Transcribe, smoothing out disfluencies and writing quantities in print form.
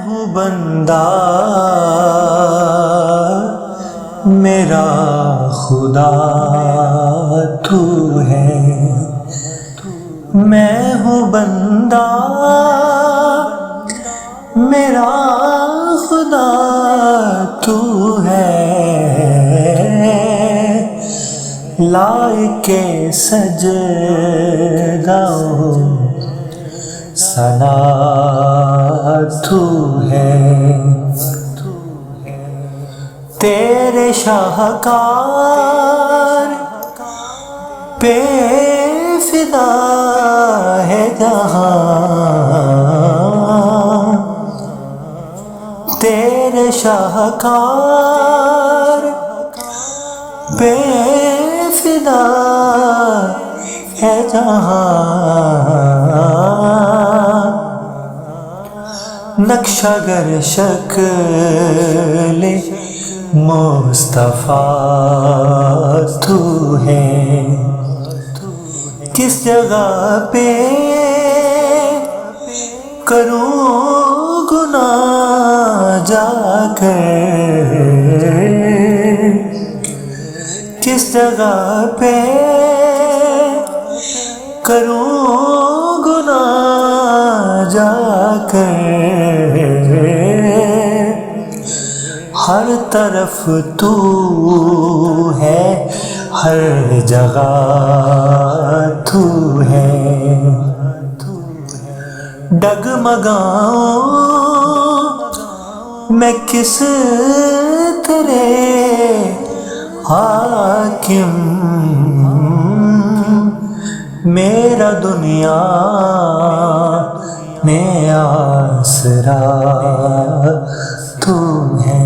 ہوں بندہ میرا خدا تو ہے، میں ہوں بندہ میرا خدا تو ہے، لائق سجدہ ثنا تو ہے، تیرے شاہکار پہ فدا ہے جہاں، تیرے شاہکار پہ فدا ہے جہاں، نقشہ گر شکل مصطفیٰ تو ہے، کس جگہ پہ کروں گناہ جا کر، کس جگہ پہ کروں گناہ جا کر، ہر طرف تو ہے ہر جگہ تو ہے، ڈگمگاؤں میں کس طرح حاکم، میرا دنیا میں آسرا تو ہے۔